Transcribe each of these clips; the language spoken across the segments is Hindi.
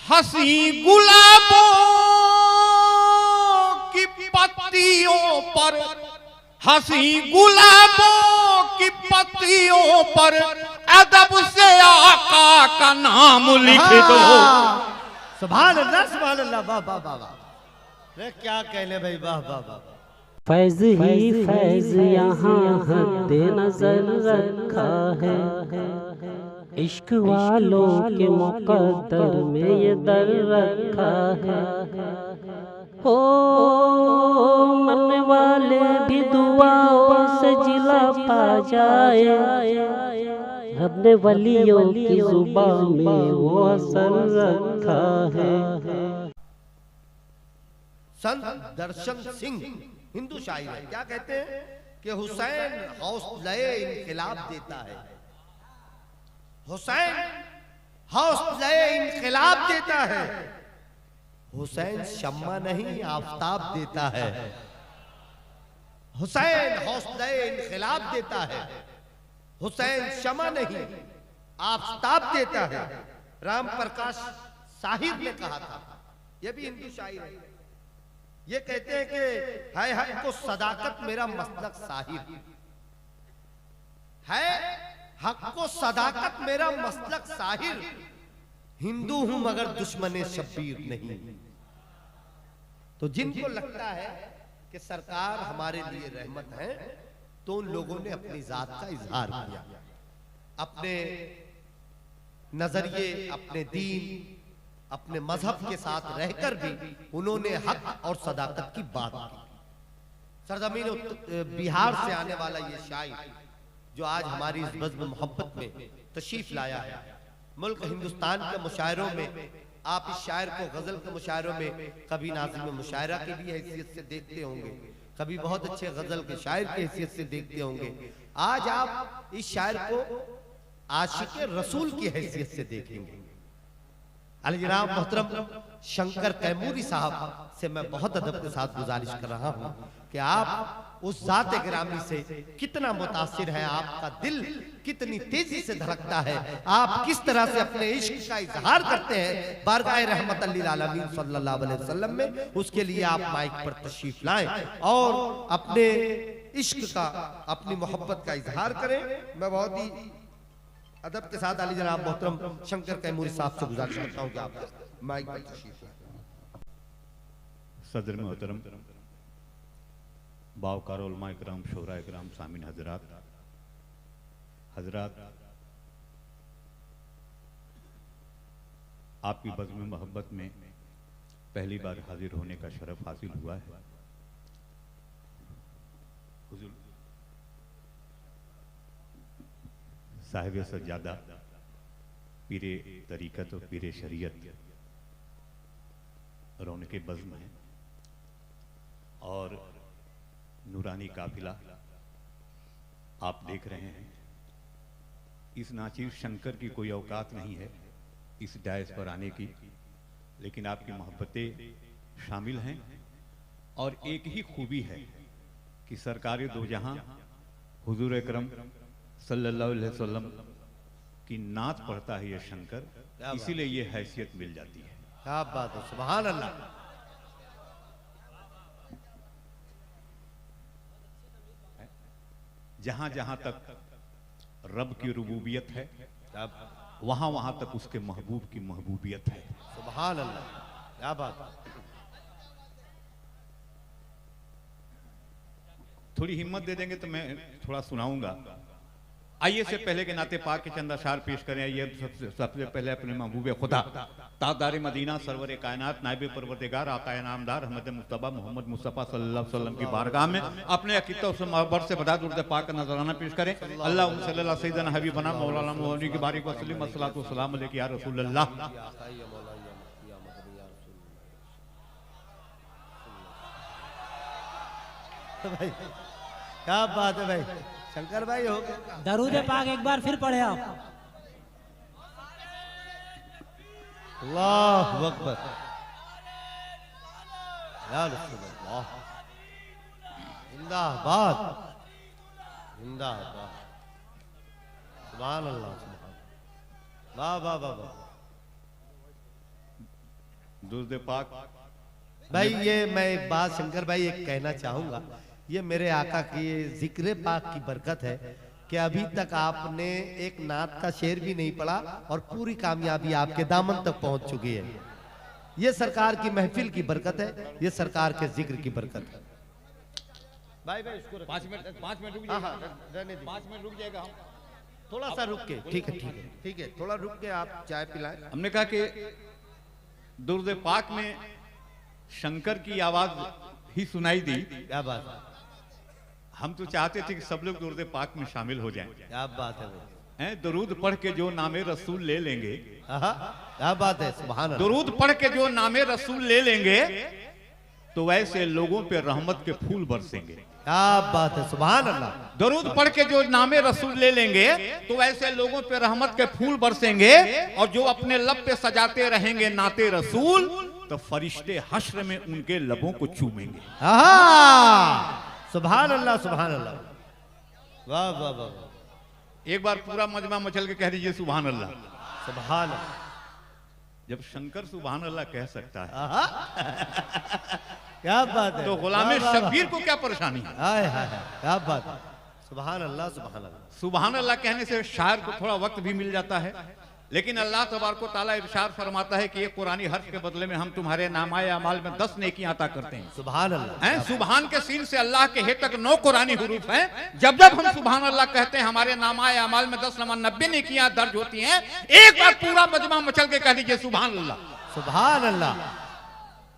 हंसी गुलाबों की पत्तियों पर, हंसी गुलाबों की पत्तियों पर अदब से आका का नाम लिख दो। सुभान अल्लाह, सुभान अल्लाह, वाह वाह वाह वाह। अरे क्या कहने भाई, वाह वाह वाह। फैज ही फैज यहाँ हद नजर रखा है, इश्क वालों के मुकद्दर में ये दर रखा है। हो मरने वाले भी दुआओं से जिला पा जाए, अपने वलियों की जुबान में वो असर रखा है। संत दर्शन सिंह हिंदू शायर है, क्या कहते हैं कि हुसैन हौसले इनकलाब देता है, हुसैन हौसले इनकलाब देता है, हुसैन शम्मा नहीं आफताब देता है, हुसैन हौसले इनकलाब देता है, हुसैन शम्मा नहीं आफताब देता है। राम प्रकाश साहिब ने कहा था, यह भी हिंदू शायर है। ये कहते हैं कि है हक को सदाकत मेरा मसलक साहिब है, हक को सदाकत मेरा मसलक साहिर, हिंदू हूं मगर दुश्मने शब्बीर नहीं। तो जिनको लगता है कि सरकार हमारे लिए रहमत है, तो उन लोगों ने अपनी जात का इजहार किया, अपने नजरिए, अपने दीन, अपने मजहब के साथ रहकर भी उन्होंने हक और सदाकत की बात की। सरजमीन बिहार से आने वाला ये शायर जो आज हमारी इस बज़्म मोहब्बत में तशरीफ लाया है, मुल्क हिंदुस्तान के मुशायरों में आप इस शायर को गजल के मुशायरों में कभी नाज़िम मुशायरा की भी हैसियत से देखते होंगे, कभी बहुत अच्छे गजल के शायर की हैसियत से देखते होंगे। आज आप इस शायर को आशिक रसूल की हैसियत से देखेंगे। अली जनाब मोहतरम शंकर कैमूरी साहब से मैं बहुत अदब के साथ गुजारिश कर रहा हूं कि आप उस जात गिरामी से कितना मुतासिर है, आपका दिल कितनी तेजी से धड़कता है, आप किस तरह से अपने इश्क का इजहार करते हैं बारगाह रहमत लिल आलमीन सल्लल्लाहु अलैहि वसल्लम में। उसके लिए आप माइक पर तशरीफ लाएं और अपने इश्क का, अपनी मोहब्बत का इजहार करें। मैं बहुत ही अदब के साथ अली जनाब मोहतरम शंकर कैमूरी साहब से गुजारिश करता हूं कि आप माइक पर तशरीफ लाएं। सदर मोहतरम बावकार उलमा इकराम, शोरा इकराम, सामीन हजरात, आपकी बज़्म मोहब्बत में पहली बार हाजिर होने का शरफ हासिल हुआ है। हुजूर साहिब सज्जादा, पीरे तरीक़त और पीरे शरीयत रौनके बज़्म है और नूरानी काफिला आप देख रहे हैं। इस नाचीर शंकर की कोई औकात नहीं है इस डायस पर आने की, लेकिन आपकी मोहब्बतें शामिल हैं और एक ही खूबी है कि सरकार दो जहां हुजूर अकरम सल्लल्लाहु अलैहि वसल्लम की नात पढ़ता है ये शंकर, इसीलिए ये हैसियत मिल जाती है। क्या बात है, सुभान अल्लाह। जहां जहां तक रब की रुबूबियत है, वहां वहां तक उसके महबूब की महबूबियत है। सुभान अल्लाह, क्या बात। थोड़ी हिम्मत दे देंगे तो मैं थोड़ा सुनाऊंगा। आइए से पहले के नाते पाक के चंद अशार पेश करें। आइए सबसे पहले अपने महबूब खुदा ताजदार मदीना सरवर कायनात नायब परवरदिगार आकाए नामदार अहमद मुस्तफा मोहम्मद मुस्तफा सल्लल्लाहु अलैहि वसल्लम की बारगाह में अपने अकीदत और मोहब्बत से बदा दुरूद पाक का नजराना पेश करें। अल्लाहुम्मा सल्ली अला सय्यिदना हबीबना मौलाना मुहम्मद की बारिक वसल्लम अस्सलातु वस्सलामु अलैका या रसूलल्लाह। भाई क्या बात है भाई, शंकर भाई हो गया। दरूद पाक एक बार फिर पढ़े आप। अल्लाहु अकबर, या रसूलल्लाह, जिंदाबाद जिंदाबाद, सुभान अल्लाह, सुभान, वाह वाह वाह वाह। दुर्द पाक भाई ये मैं एक बात शंकर भाई एक कहना चाहूंगा, ये मेरे आका की ये जिक्र पाक की बरकत है कि अभी तक आपने एक नात का शेर भी नहीं पढ़ा और पूरी कामयाबी आपके दामन तक पहुंच चुकी है। ये सरकार की महफिल की बरकत है, ये सरकार के जिक्र की बरकत है। भाई भाई इसको 5 मिनट रुक हाँ, जाएगा। हाँ, रहने दीजिए। 5 मिनट रुक जाएगा हम। थोड़ा सा रुक के, ठीक है ठीक है ठीक है, थोड़ा रुक के आप चाय पिलाएं। हमने कहा कि दुर्द पाक में शंकर की आवाज ही सुनाई दी। क्या बात है, हम तो चाहते थे कि सब लोग दुर्द पाक में शामिल हो जाएं। क्या बात है भाई, हैं दरूद पढ़ के जो नामे रसूल ले लेंगे, आहा, क्या बात है, सुभान अल्लाह। दरूद पढ़ के जो नामे रसूल ले लेंगे तो वैसे लोगों पे रहमत के फूल बरसेंगे। क्या बात है, सुभान अल्लाह। दरूद पढ़ के जो नामे रसूल ले लेंगे तो वैसे लोगों पे रहमत के फूल बरसेंगे, और जो अपने लब पे सजाते रहेंगे नाते रसूल तो फरिश्ते हश्र में उनके लबों को चूमेंगे। आहा, सुभान अल्लाह सुभान अल्लाह, वाह वाह वाह, एक बार पूरा मजमा मचल के कह दीजिए सुभान अल्लाह। सुभान अल्लाह। जब शंकर सुभान अल्लाह कह सकता है आहा, क्या बात है, तो गुलाम वाह, वाह, शब्बीर को क्या परेशानी है? हाय हाय हाय, क्या बात है, सुभान अल्लाह सुभान अल्लाह। सुभान अल्लाह कहने से शायर को थोड़ा वक्त भी मिल जाता है, लेकिन अल्लाह तबारक व तआला इरशाद फरमाता है कि ये कुरानी हर्फ के बदले में हम तुम्हारे नामाए अमाल में 10 नेकियां अता करते हैं। सुभान अल्लाह। हैं सुभान के सीन से अल्लाह के हे तक 9 कुरानी हुरूफ हैं। जब जब हम सुभान अल्लाह कहते हैं हमारे नामाए अमाल में 10 नमा 90 नेकियां दर्ज होती हैं। एक बार पूरा मजमा मचल के कह दीजिए सुभान अल्लाह। सुभान अल्लाह,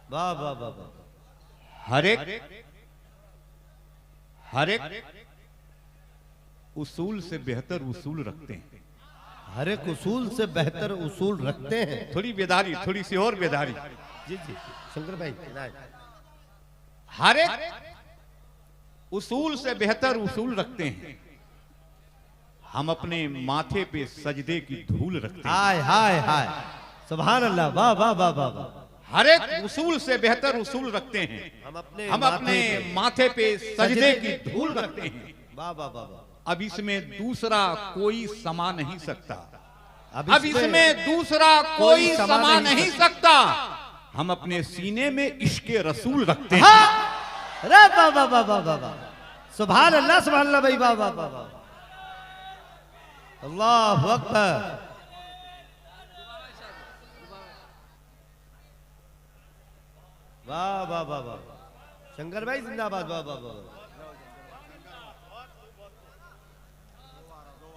वाह वाह वाह वाह। हर एक उसूल से बेहतर उसूल रखते हैं। हर एक उसूल से बेहतर उसूल रखते हैं। थोड़ी बेदारी, थोड़ी सी और बेदारी। जी जी शंकर भाई, हर एक उसूल से बेहतर उसूल रखते हैं। हम अपने माथे पे सजदे की धूल रखते हैं। हाय हाय हाय, सुभान अल्लाह, वाह वाह वाह वाह वाह। हर एक उसूल से बेहतर उसूल रखते हैं। हम हम अपने माथे पे सजदे की धूल रखते हैं। वाह वाह वाह वाह। अब इसमें दूसरा कोई समा नहीं सकता। अब अब इसमें दूसरा कोई समा नहीं सकता। हम अपने सीने में इश्के रसूल रखते हैं। अरे वाह वाह वाह वाह वाह वाह, सुभान अल्लाह सुभान अल्लाह भाई, वाह वाह वाह वाह, अल्लाहु अकबर। वाह वाह वाह वाह, शंकर भाई जिंदाबाद, वाह वाह वाह,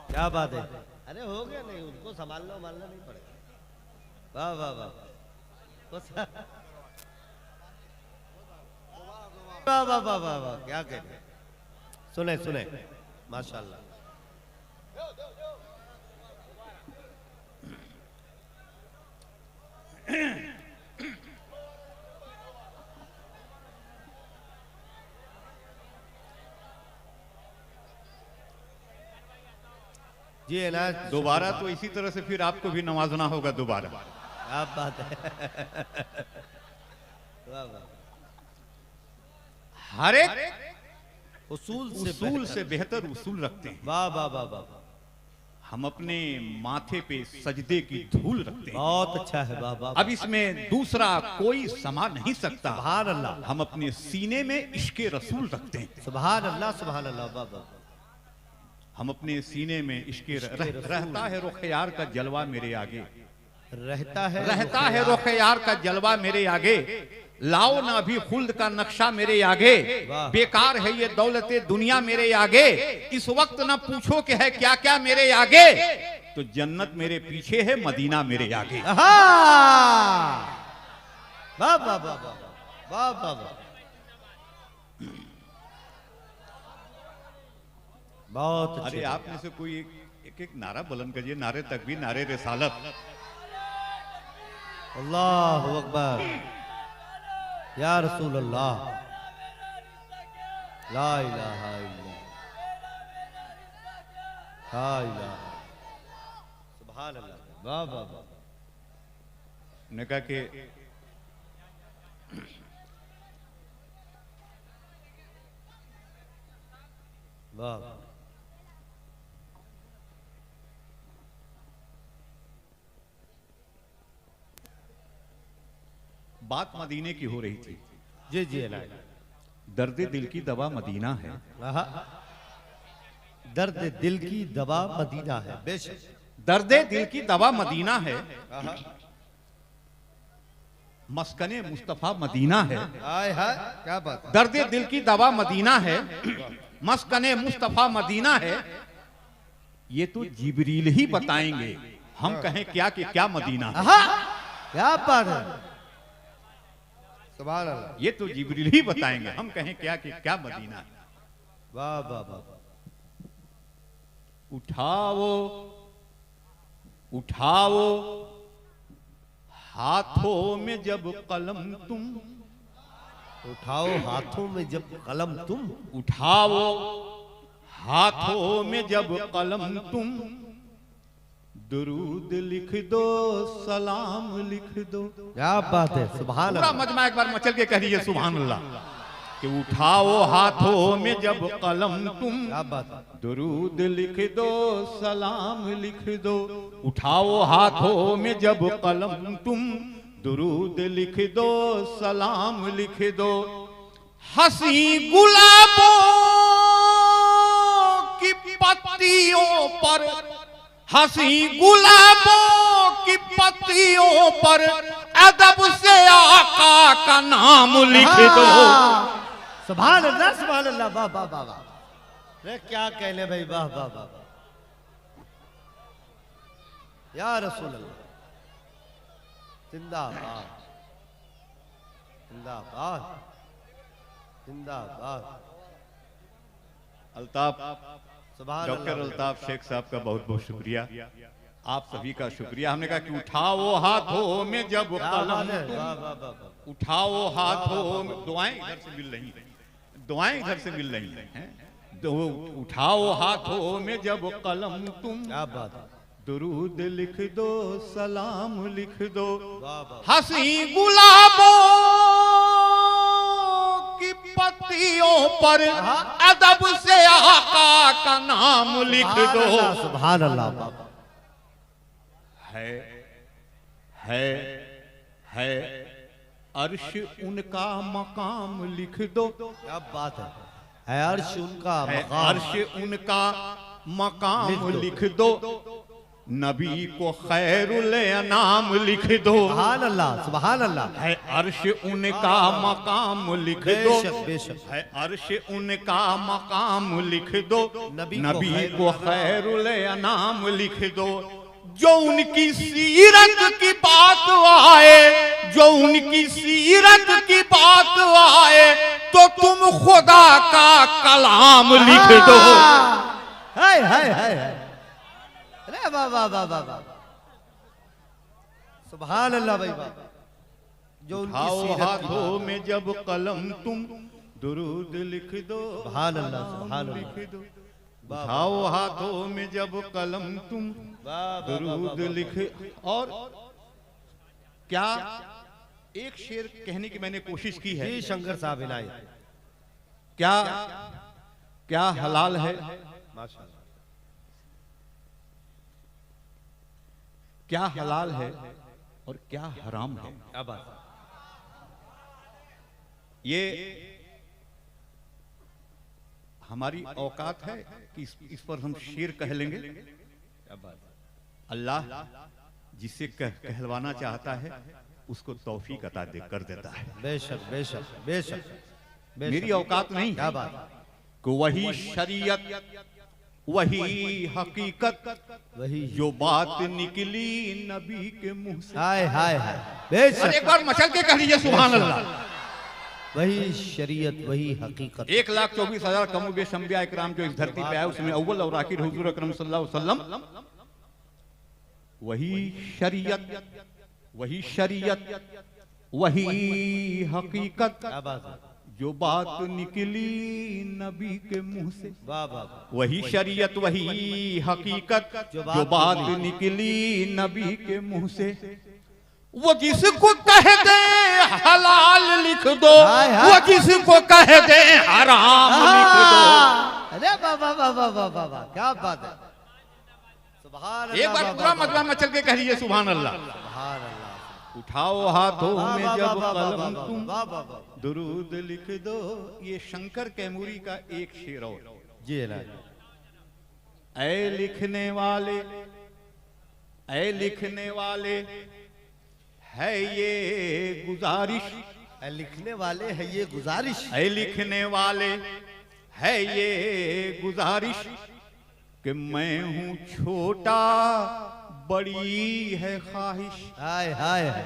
क्या बात है। अरे हो गया, नहीं उनको संभालना नहीं पड़ेगा। वाह वाह वाह वाह वाह वाह वाह वाह, क्या कह रहे, सुने सुने, माशाल्लाह। जी है ना, दोबारा तो इसी तरह से फिर आपको भी नवाजना होगा दोबारा। क्या बात है, वाह वाह। हर एक उसूल से बेहतर उसूल रखते हैं। वाह वाह वाह वाह, हम अपने माथे पे सजदे की धूल रखते हैं। बहुत अच्छा है, वाह वाह। अब इसमें दूसरा कोई समा नहीं सकता। सुभान अल्लाह। हम अपने सीने में इश्के रसूल रखते हैं। सुभान अल्लाह सुभान अल्लाह, वाह वाह। हम अपने सीने में इश्के रहता है रुख यार का जलवा मेरे आगे, रहता है रुख यार का जलवा मेरे आगे। लाओ ना भी खुल्द का नक्शा मेरे आगे, बेकार है ये दौलते दुनिया मेरे आगे। इस वक्त ना पूछो कि है क्या क्या मेरे आगे, तो जन्नत मेरे पीछे है मदीना मेरे आगे। वाह वाह वाह वाह वाह वाह वाह, बहुत अरे आप में से कोई एक नारा बुलंद करिए, नारे तकबीर, नारे रिसालत। अल्लाहु अकबर, या रसूल अल्लाह, ला इलाहा इल्लल्लाह, ला इलाहा, सुभान अल्लाह, वाह वाह वाह। ने कहा कि वाह, बात मदीने की हो रही थी। जी जी इलाही। दर्द दिल की दवा मदीना है। आहा। दर्द दिल की दवा मदीना है, बेशक। दर्द दिल की दवा मदीना है, आहा। मस्कने मुस्तफा मदीना है। हाय हाय, क्या बात है। दर्द दिल की दवा मदीना है, मस्कने मुस्तफा मदीना है। ये तो जिब्रील ही बताएंगे, हम कहें क्या कि क्या मदीना है। आहा, क्या बात है। सुभान अल्लाह। ये तो जिब्रील ही बताएंगे, हम कहें क्या कि क्या मदीना है। वाह वाह वाह। उठाओ उठाओ हाथों में जब कलम तुम, उठाओ हाथों में जब कलम तुम, उठाओ हाथों में जब कलम तुम, दुरूद लिख दो सलाम लिख दो। क्या बात है। सुभान पूरा अल्लाह। मजमा एक बार मचल के कह दीजिए सुभान अल्लाह। कि उठाओ हाथों में जब कलम तुम, क्या बात है। दुरूद लिख दो सलाम लिख दो। उठाओ हाथों में जब कलम तुम, दुरूद लिख दो सलाम लिख दो। हंसी गुलाबों की पत्तियों पर, हंसी गुलाबों की पत्तियों पर अदब से आका का नाम लिख दो। सुभान अल्लाह, सुभान अल्लाह। वाह वाह वाह वाह। अरे क्या कहने भाई, वाह वाह वाह। या रसूल अल्लाह, जिंदाबाद जिंदाबाद जिंदाबाद। अल्ताफ, सुभान डॉक्टर अल्लाह। अल्ताफ शेख साहब का बहुत बहुत शुक्रिया, आप सभी का शुक्रिया। हमने कहा कि उठाओ हाथों में जब क्या कलम बात है। तुम, वाह वाह वाह वाह। उठाओ हाथों में, दुआएं इधर से मिल रही हैं, दुआएं इधर से मिल रही हैं। उठाओ हाथों में जब कलम तुम, क्या बात है। दुरूद लिख दो सलाम लिख दो। वाह वाह। हंसी गुलाबों की पत्तियों पर अदब से आका का नाम लिख दो। सुभान अल्लाह। है है है अर्श उनका मकाम लिख दो। क्या बात है अर्श उनका है मकाम। अर्श उनका मकाम लिख दो। नबी को खैरुल अनाम लिख दो। सुभान अल्लाह, सुभान अल्लाह। है अर्श उनका मकाम लिख दो। बेशक बेशक। है अर्श उनका मकाम लिख दो। नबी नबी को को खैरुल अनाम लिख दो। जो उनकी सीरत की बात आए, जो उनकी सीरत की बात आए, तो तुम खुदा का कलाम लिख दो। हाय हाय हाय हाय। अरे वाह वाह वाह वाह वाह। सुभान अल्लाह भाई वाह। जो उनकी उठाओ सीरत की हाथों में जब कलम तुम, दुरूद लिख दो। सुभान अल्लाह, सुभान लिख अल्लाह। दो। उठाओ हाथों में जब कलम तुम, वाह वाह वाह दुरूद वाह। लिख। और क्या एक शेर कहने की मैंने कोशिश की है। जी शंकर साहब इनायत। क्या क्या हलाल है, माशाल्लाह। क्या हलाल है और क्या हराम है। क्या बात। ये हमारी औकात है कि इस पर हम शेर कह लेंगे। क्या बात। अल्लाह जिसे कहलवाना चाहता है उसको तौफीक अता कर देता है। बेशक बेशक बेशक बेशक। मेरी औकात नहीं क्या बात। कि वही शरीयत वही हकीकत, वही जो बात निकली नबी के मुंह से। हाय हाय हाय। और बेशक। एक बार मचल के कह लीजिए सुभान अल्लाह। वही शरीयत वही हकीकत। 1,24,000 कमोबेश अंबिया इकराम जो इस धरती पे आए, उसमें अव्वल और आखिर हुजूर अकरम सल्लल्लाहु अलैहि वसल्लम। वही शरीयत वही शरीयत वही हकीकत, क्या बात है। जो बात निकली नबी के मुंह से। वाह वाह वाह। वही शरीयत वही हकीकत, जो बात निकली नबी के मुंह से। वो जिसको कह दे हलाल लिख दो, हाय, हाय। वो जिसको कह दे हराम लिख दो। अरे वाह वाह वाह वाह वाह वाह वाह। क्या बात है। सुभान एक अल्लाह, बार वाह, पूरा वाह, वाह। मतलब मचल के कह लीजिए सुभान अल्लाह। सुभान अल्लाह। उठाओ हाथों में वाह, जब वाह, वाह, कलम वाह, वाह, तुम वाह, वाह, वाह। दुरूद लिख दो। ये शंकर कैमूरी का एक शेर और। जी है ना। ऐ लिखने वाले, ऐ लिखने वाले, है ये गुजारिश, लिखने वाले है ये गुजारिश, ऐ लिखने वाले है ये गुजारिश कि मैं हूँ छोटा, बड़ी है ख्वाहिश। हाय हाय हाय,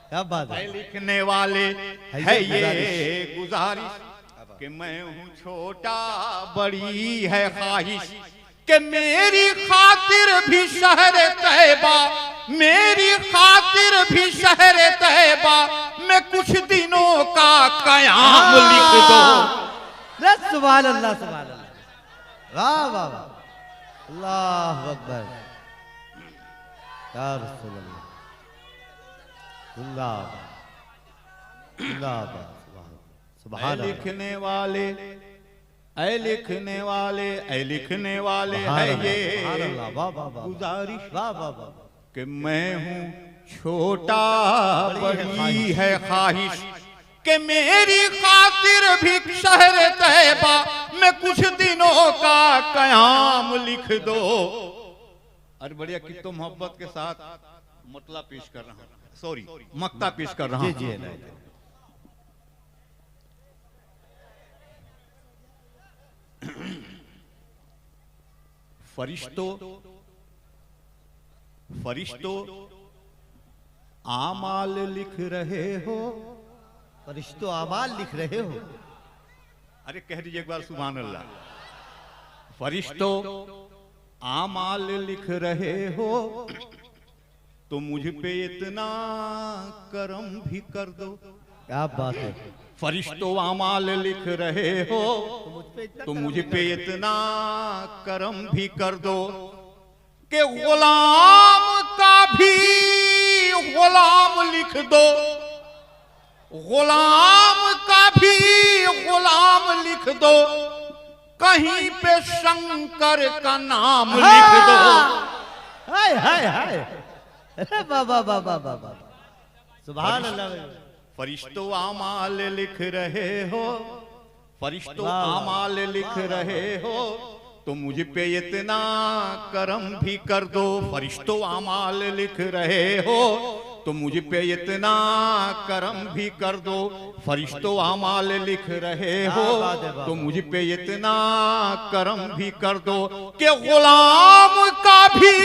क्या बात ऐ है। लिखने वाले है ये गुजारिश कि मैं हूँ छोटा, बड़ी है ख्वाहिश कि मेरी खातिर भी शहर तैबा, मेरी खातिर भी शहर तैबा में कुछ दिनों का कयाम लिख दो। सुभान अल्लाह, सुभान अल्लाह, वाह वाह वाह, अल्लाह अकबर, या रसूल अल्लाह, जिंदाबाद जिंदाबाद, सुभान ऐ अल्लाह। लिखने वाले, ऐ लिखने वाले, ऐ लिखने वाले है सुभान ये अल्लाह, वाह वाह वाह, गुजारिश वाह वाह वाह, कि मैं हूँ छोटा, बड़ी है ख्वाहिश कि मेरी खातिर भी शहर तैबा में कुछ दिनों का कयाम लिख दो। अरे बढ़िया, कि तो मोहब्बत के साथ मतला पेश कर रहा हूँ, सॉरी मक्ता पेश कर रहा जी हूँ। जी है ना। फरिश्तों, फरिश्तों आमाल लिख रहे हो। फरिश्तों आमाल लिख रहे हो। अरे कह दीजिए एक बार सुभान अल्लाह। फरिश्तों आमाल लिख रहे हो तो मुझ पे इतना करम भी कर दो। क्या बात है। फरिश्तों आमाल लिख रहे हो तो मुझ पे इतना करम भी कर दो कि गुलाम का भी गुलाम लिख दो, गुलाम का भी गुलाम लिख दो, कहीं पे शंकर का नाम लिख दो। हाय हाय हाय, अरे बाबा बाबा बाबा, सुभान अल्लाह। फरिश्तों आमाल लिख रहे हो, फरिश्तों वाह, वाह। आमाल लिख रहे हो तो मुझ पे इतना करम भी कर दो। फरिश्तों आमाल लिख रहे हो तो मुझ पे इतना करम भी कर दो। फरिश्तों आमाल लिख रहे हो तो मुझ पे इतना करम भी कर दो कि गुलाम का भी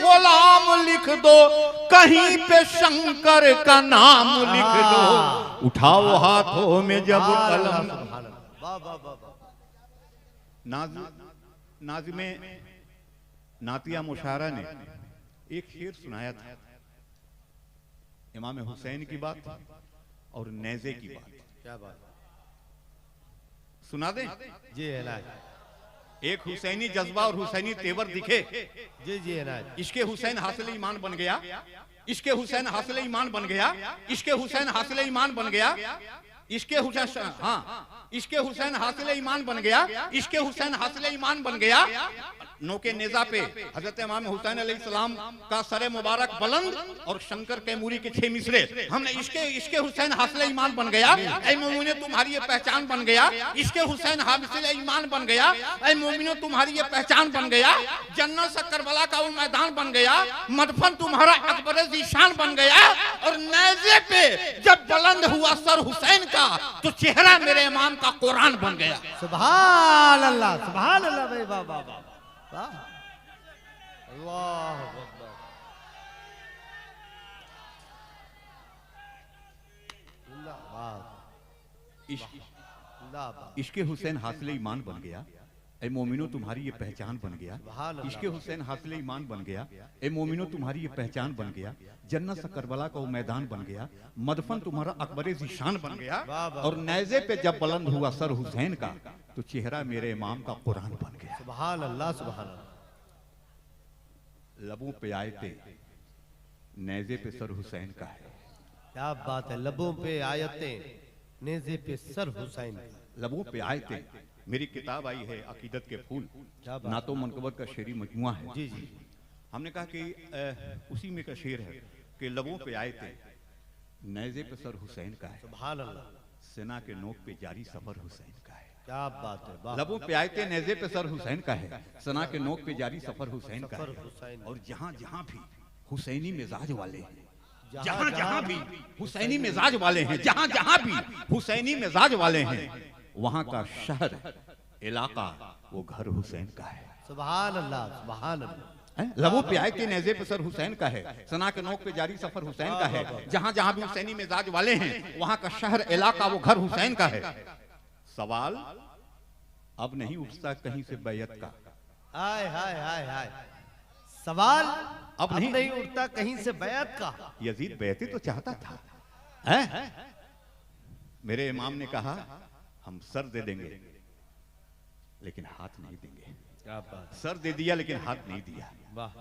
गुलाम लिख दो, कहीं पे शंकर का नाम लिख दो। उठाओ हाथों में जब कलम। वाह वाह वाह, नाज़िमे नातिया मुशारा ने एक शेर सुनाया था, इमाम हुसैन की बात और नेज़े की बात। क्या बात। सुना दें? जी है ना। एक हुसैनी जज्बा और हुसैनी तेवर दिखे, जी जी है ना। इसके हुसैन हासिल ईमान बन गया, इसके हुसैन हासिल ईमान बन गया, इसके हुसैन हासिल ईमान बन गया, इसके हुसैन, हाँ इसके हुसैन हासिल ईमान बन गया, इसके हुसैन हासिल ईमान बन गया। नोके नेजा पे हजरत इमाम हुसैन अलैहिस्सलाम का सरे मुबारक बुलंद और शंकर कैमूरी के 6 मिसरे हमने इसके हुसैन हासिल ईमान बन गया। ऐ मोमिनो तुम्हारी ये पहचान बन गया, इसके हुसैन हासिल ईमान बन गया। ऐ मोमिनो तुम्हारी ये पहचान बन गया, जन्नत से करबला का वो मैदान बन गया, मदफन तुम्हारा अकबर ज़ीशान बन गया। और नेज़े पे जब बुलंद हुआ सर हुसैन का तो चेहरा मेरे इमाम का कुरान बन गया। सुभान अल्लाह, सुभान अल्लाह भाई, वाह वाह वाह, अल्लाह अकबर, जिंदाबाद। इसके हुसैन हासिल ईमान बन गया। ए मोमिनो तुम्हारी ये पहचान बन गया, इसके हुसैन हासिल ईमान बन गया। ए मोमिनो तुम्हारी ये पहचान बन गया, जन्नत से करबला का वो मैदान बन गया, मदफन तुम्हारा अकबर ज़ीशान बन गया। और नेज़े पे जब बुलंद हुआ सर हुसैन का तो चेहरा मेरे इमाम का कुरान बन गया। सुभान अल्लाह, सुभान अल्लाह। लबों पे आयते, नेज़े पे सर हुसैन का है। क्या बात है। लबों पे आयतें, नेज़े पे सर हुसैन का। लबों पे आयते। मेरी किताब आई है अकीदत के फूल, नातो मनकबत का शेरी मजमुआ है। जी जी। हमने कहा कि उसी में का शेर है के लबों पे आए थे, नेज़े पे सर हुसैन का है, सुभान अल्लाह, सेना के नोक पे जारी सफर हुसैन का है। क्या बात है, वाह। लबों पे आए थे, नेज़े पे सर हुसैन का है, सेना के नोक पे जारी सफर हुसैन का सफर है। हुसैन। और जहां जहां भी हुसैनी मिजाज वाले हैं, जहां जहां जहां भी हुसैनी मिजाज वाले हैं, जहां जहां भी हुसैनी मिजाज वाले हैं, वहां का शहर, इलाका, वो घर हुसैन का है। सुभान अल्लाह, सुभान अल्लाह। लबों पे आए थे, नेज़े पे सर हुसैन का है, सना के नोक पे जारी सफर हुसैन का है। जहां जहां भी हुसैनी मिजाज वाले हैं, वहां का शहर, इलाका, वो घर हुसैन का है। सवाल अब नहीं उठता कहीं से बैयत का। हाय हाय हाय हाय, सवाल अब नहीं उठता कहीं से बैत का। यजीद बैयत तो चाहता था, हैं? मेरे इमाम ने कहा हम सर दे देंगे लेकिन हाथ नहीं देंगे। क्या बात, सर दे दिया लेकिन हाथ नहीं दिया। वाह।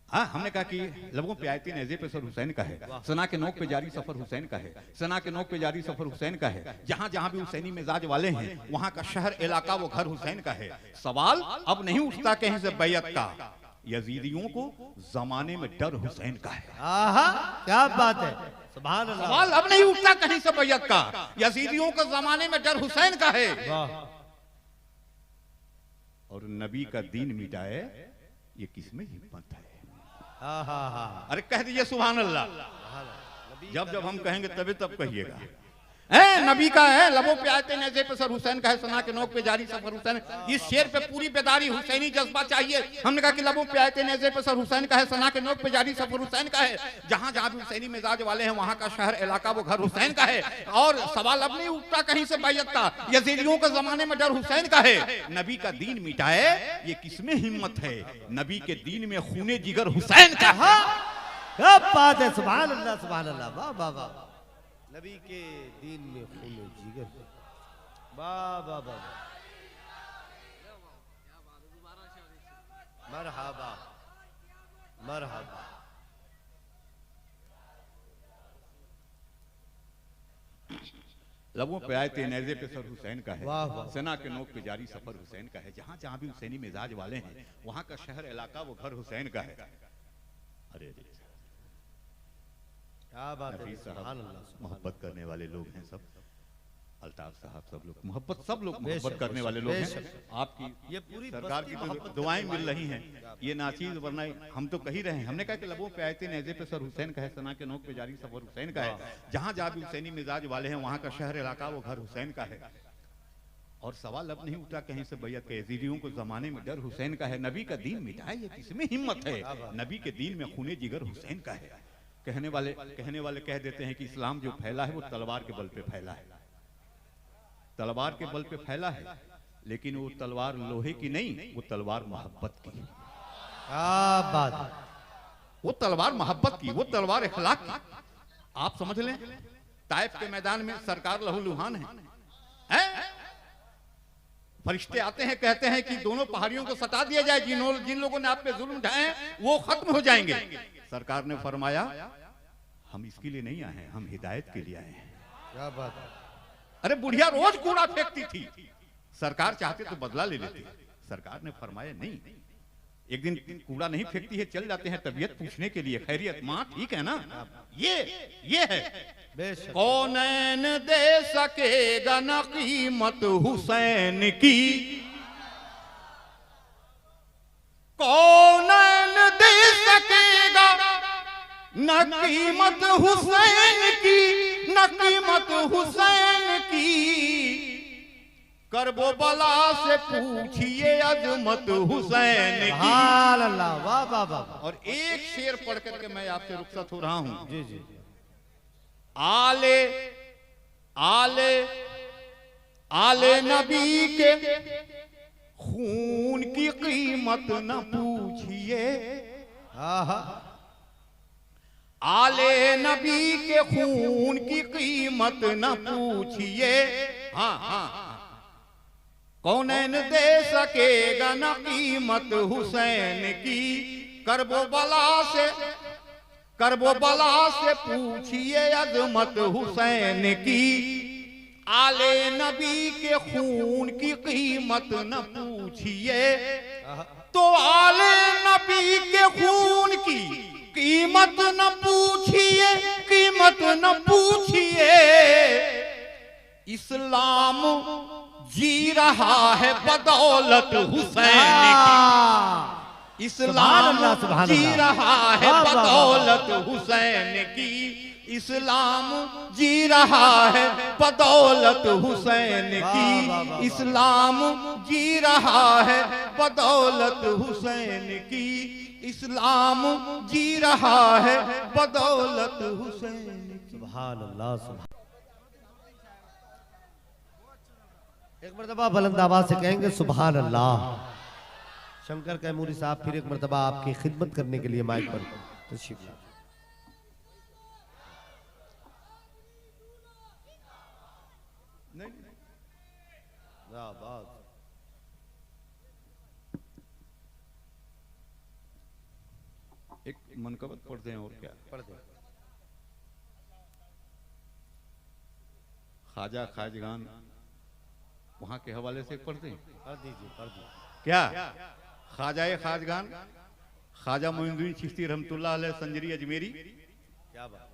हाँ, हमने कहा कि लबों पे आए थे, नेज़े पे सर हुसैन का है, सना के नोक पे जारी सफर हुसैन का है, सना के नोक पे जारी सफर हुसैन का है। जहां जहां भी हुसैनी मिजाज वाले हैं, वहां का शहर, इलाका, वो घर हुसैन का है। सवाल अब नहीं उठता कहीं से बैयत का। यजीदियों को जमाने में डर हुसैन का है। आहा, क्या बात है, सुभान अल्लाह। सवाल अब नहीं उठता कहीं से बैयत का। यजीदियों को जमाने में डर हुसैन का है। वाह। और नबी का दीन मिटाए ये किसमें हिम्मत है? हाँ हाँ हाँ, अरे कह दीजिए सुभान अल्लाह। नबी जब जब हम कहेंगे तभी तब कहिएगा। नबी का है, लबों पे आए थे, नेज़े पे सर हुसैन का है, सना के नोक पे जारी सफर हुसैन। इस शेर पे पूरी बेदारी, हुसैनी जज्बा चाहिए। हमने कहा कि लबों पे आए थे, नेज़े पे सर हुसैन का है, सना के नोक पे जारी सफर हुसैन का है। जहां जहां भी हुसैनी मिजाज वाले हैं, वहां का शहर, इलाका, वो घर हुसैन का है। और सवाल अब नहीं उठता कहीं से बैयत का। यजीदियों के जमाने में डर हुसैन का है। नबी का दीन मिटाए ये किसमें हिम्मत है? नबी के दीन में खूने जिगर हुसैन का है। क्या बात है, सुभान अल्लाह, सुभान अल्लाह, वाह वाह वाह। नबी के दीन में खून जिगर, वाह वाह वाह, मरहबा मरहबा। लबों पे आए थे, नेज़े पे सर हुसैन का है, वाह, वाह। सेना के नोक पे जारी सफर हुसैन का है। जहां जहां भी हुसैनी मिजाज वाले हैं, वहां का शहर, इलाका, वो घर हुसैन का है। अरे क्या बात है, नबी सुभान साहब अल्लाह। मोहब्बत करने वाले लोग हैं सब। अल्ताफ साहब सब लोग मोहब्बत, सब लोग बेशक, मोहब्बत करने वाले लोग हैं। बेशक। आपकी ये पूरी सरकार बस्ती की मोहब्बत तो दुआएं करने मिल वाली रही हैं। ये नाचीज, वरना हम तो कह ही रहे हैं। हमने कहा कि लबों पे आए थे, नेज़े पे सर हुसैन का है, सना के नोक पे जारी सफर हुसैन का है। जहां जहां भी हुसैनी मिजाज वाले हैं, वहां का शहर, इलाका, वो घर हुसैन का है। और सवाल अब नहीं उठा कहीं से बैयत के। यजीदियों को जमाने में डर हुसैन का है। नबी का दीन मिटाए ये किसमें हिम्मत है? नबी के दीन में खूने जिगर हुसैन का है। कहने वाले कह देते हैं कि इस्लाम जो फैला है वो तलवार के बल पे फैला है। तलवार के बल पे फैला है, लेकिन वो तलवार लोहे की नहीं, वो तलवार मोहब्बत की। क्या बात है, वो तलवार मोहब्बत की, वो तलवार इखलाक की। आप समझ लें, ताइफ के मैदान में सरकार लहूलुहान है। फरिश्ते आते हैं, कहते हैं कि दोनों पहाड़ियों को सटा दिया जाए, जिन लोगों ने आप पे जुल्म ढाए वो खत्म हो जाएंगे। सरकार ने फरमाया हम इसके लिए नहीं आए हैं, हम हिदायत के लिए आए हैं। क्या बात है। अरे बुढ़िया रोज कूड़ा फेंकती थी, सरकार चाहते तो बदला ले लेती। सरकार ने फरमाया नहीं, एक दिन कूड़ा नहीं फेंकती है, चल जाते हैं तबीयत पूछने के लिए, खैरियत माँ ठीक है ना। ये है बेशक, कौनैन दे सकेगा न कीमत हुसैन की, कौनैन दे सकेगा न कीमत हुसैन की, न कीमत हुसैन की। करबो बला से पूछिए अजमत हुसैन की। सुभान अल्लाह, वाह वाह वाह। और एक शेर पढ़ करके मैं आपसे रुखसत हो रहा हूं। जी जी, आले आले आले नबी के खून की कीमत न पूछिए, आहा, आले नबी के खून की कीमत न पूछिए। हाँ हाँ, कौनैन दे सकेगा न कीमत हुसैन की। करबो बला से पूछिए अजमत हुसैन की। आले नबी के खून की कीमत न पूछिए, तो आले नबी के खून की कीमत न पूछिए, कीमत न पूछिए, इस्लाम जी रहा है बदौलत हुसैन की। इस्लाम जी रहा है बदौलत हुसैन की। इस्लाम जी रहा है बदौलत हुसैन की। इस्लाम जी रहा है बदौलत हुसैन की। इस्लाम जी रहा है बदौलत हुसैन की। सुभान अल्लाह, सुभान। एक मरतबा बुलंद आवाज से कहेंगे सुभान अल्लाह। शंकर कैमूरी साहब फिर एक मरतबा आपकी खिदमत करने के लिए माइक पर तशरीफ लाए। एक मनकबत पढ़ते हैं और क्या पढ़ दो। ख्वाजा खाजगान वहां के हवाले से पढ़ते हैं। पढ़ दीजिए, पढ़ दीजिए। क्या ख्वाजा खाजगान ख्वाजा मोइनुद्दीन चिश्ती रहमतुल्लाह अलैह संजरी अजमेरी। क्या बात।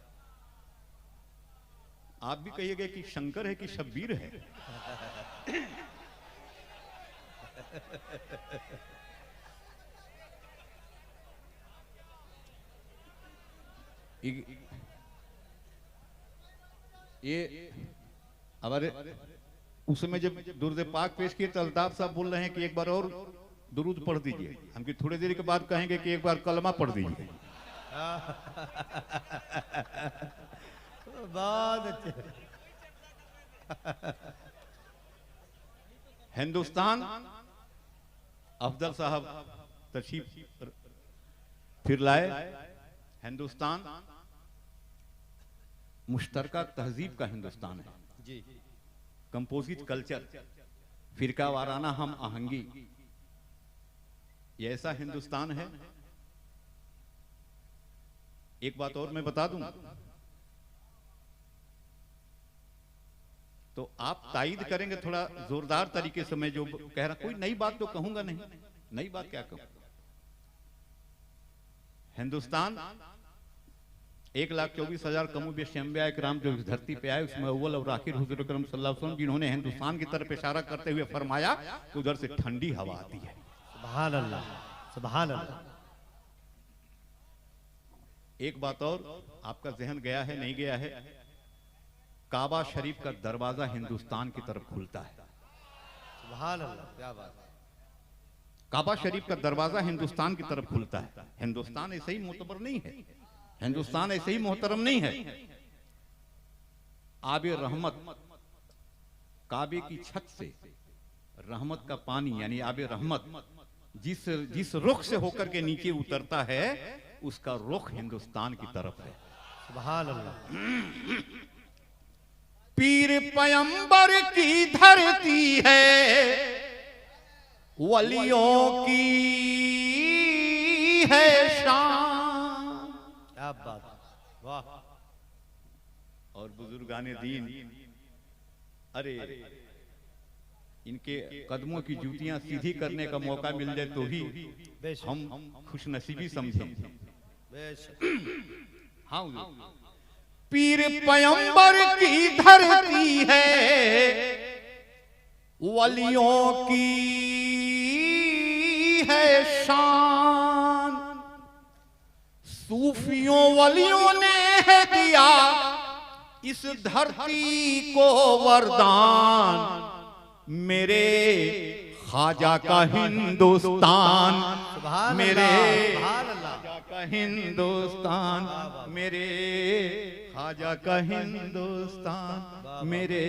आप भी कहिएगा कि शंकर है कि शब्बीर है। ये हमारे उस समय जब दुरूद पाक पेश किए तो अल्ताफ साहब बोल रहे हैं कि एक बार और दुरूद पढ़ दीजिए। हम कि थोड़ी देर के बाद कहेंगे कि एक बार कलमा पढ़ दीजिए। बहुत अच्छे। हिंदुस्तान अफजल साहब तशरीफ फिर लाए। हिंदुस्तान मुश्तरका तहजीब का हिंदुस्तान है जी। कंपोजिट कल्चर, फिरका वाराना हम आहंगी, ये ऐसा हिंदुस्तान है। एक बात और मैं बता दूं तो आप तायीद करेंगे थोड़ा जोरदार तरीके से। मैं जो कह रहा कोई नई बात तो कहूंगा नहीं। नई बात क्या कहूं। हिंदुस्तान 1,24,000 कमोबेश अंबिया इकराम जो इस धरती पे आए उसमें अव्वल और आखिर हुजूर अकरम सल्लल्लाहु अलैहि वसल्लम, जिन्होंने हिंदुस्तान की तरफ इशारा करते हुए फरमाया कि उधर से ठंडी हवा आती है। सुभान अल्लाह, सुभान अल्लाह। एक बात और आपका जहन गया है नहीं गया है, काबा शरीफ का दरवाजा हिंदुस्तान की तरफ खुलता है। सुभान अल्लाह, क्या बात है। काबा शरीफ का दरवाजा हिंदुस्तान की तरफ खुलता है। हिंदुस्तान ऐसे ही मोतबर नहीं है, हिंदुस्तान ऐसे ही मोहतरम नहीं है। आबे रहमत, काबे की छत से रहमत का पानी यानी आबे रहमत जिस रुख से होकर के नीचे उतरता है उसका रुख हिंदुस्तान की तरफ है। सुभान अल्लाह। पीर पैगंबर की धरती है, वलियों की है शान। क्या बात, वाह। और बुजुर्गाने दीन, अरे इनके कदमों की जूतियां सीधी करने का मौका मिल जाए तो ही हम खुशनसीबी समझें। हाँ, पीर पैगंबर की धरती है, वलियों की है शान। सूफियों वलियों ने है दिया इस धरती को वरदान। मेरे ख्वाजा का हिंदुस्तान, मेरे ख्वाजा का हिंदुस्तान, मेरे ख्वाजा का हिंदुस्तान, मेरे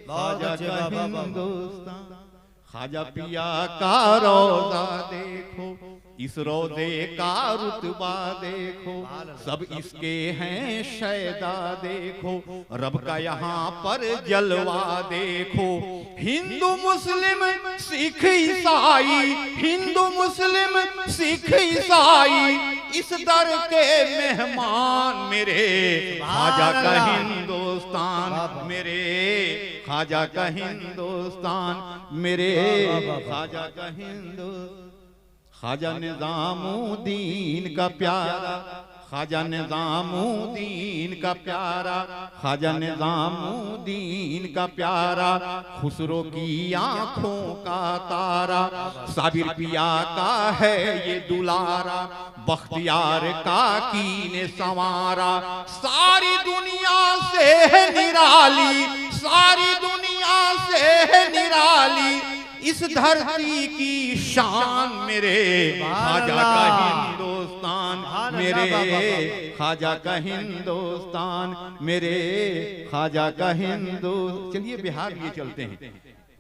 ख्वाजा का हिंदुस्तान। ख्वाजा पिया का रोजा देखो, इस रोजे का रुतबा देखो, सब इसके हैं शैदा देखो, रब का यहाँ पर जलवा देखो। हिंदू मुस्लिम सिख ईसाई, हिंदू मुस्लिम सिख ईसाई इस दर के मेहमान। मेरे ख्वाजा का हिंदुस्तान, मेरे ख्वाजा का हिंदुस्तान, मेरे ख्वाजा का हिंदुस्तान। ख्वाजा निजामुद्दीन का प्यारा, ख्वाजा निजामुद्दीन का प्यारा, ख्वाजा निजामुद्दीन का प्यारा, खुसरो की आंखों का तारा, साबिर पिया का है ये दुलारा, बख्तियार का कीने संवारा, सारी दुनिया से है निराली, सारी दुनिया से है निराली, इस धरती की शान मेरे ख्वाजा का हिंदुस्तान, मेरे ख्वाजा का हिंदुस्तान, मेरे ख्वाजा का हिंदू। चलिए बिहार लिए चलते हैं।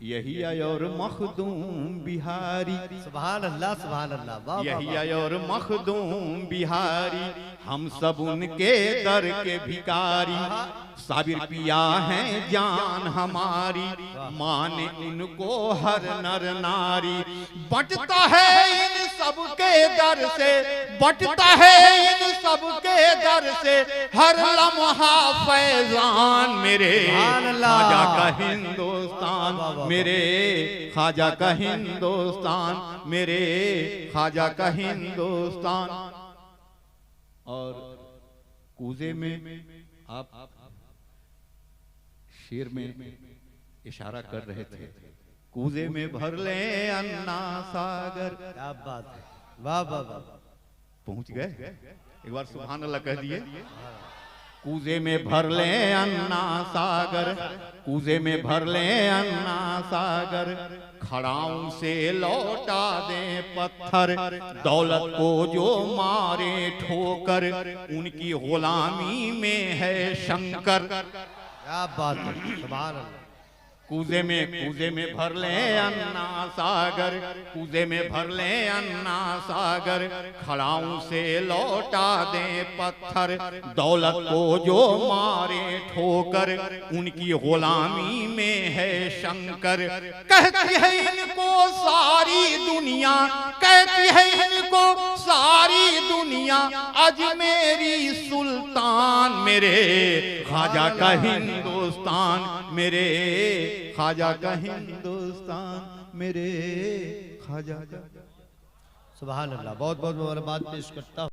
यही आय और मखदूम बिहारी, सुभान अल्लाह सुभान अल्लाह, वाह वाह यही आय और मखदूम बिहारी, हम सब उनके दर के भिकारी, साबिर पिया हैं जान हमारी, माने उनको हर नर नारी, बटता है इन सबके दर से, बटता है इन सबके दर से, हर लम्हा फैजान मेरे ख्वाजा का हिंदुस्तान, मेरे ख्वाजा का हिंदुस्तान, मेरे ख्वाजा का हिंदुस्तान। और कूजे में आप शेर में इशारा कर रहे थे, कूजे में भर ले अन्ना सागर। क्या बात है, वाह वाह वाह, पहुंच गए, एक बार सुभान अल्लाह कह दिए। कूजे में भर ले अन्ना सागर, कूजे में भर ले अन्ना सागर, खड़ाऊं से लौटा दे पत्थर, दौलत को जो मारे ठोकर, उनकी गुलामी में है शंकर। क्या बात है, सुभान अल्लाह। कूजे में भर ले अन्ना सागर, कूजे में भर ले अन्ना सागर, खड़ाऊं से लौटा दे पत्थर, दौलत को जो मारे ठोकर, उनकी गुलामी में है शंकर। कहती है इनको सारी दुनिया, कहती है इनको सारी दुनिया, अजमेरी सुल्तान मेरे ख्वाजा का हिंदुस्तान, मेरे ख्वाजा का हिंदुस्तान, मेरे ख्वाजा का। सुभान अल्लाह, बहुत बहुत मुबारकबाद पेश करता हूँ।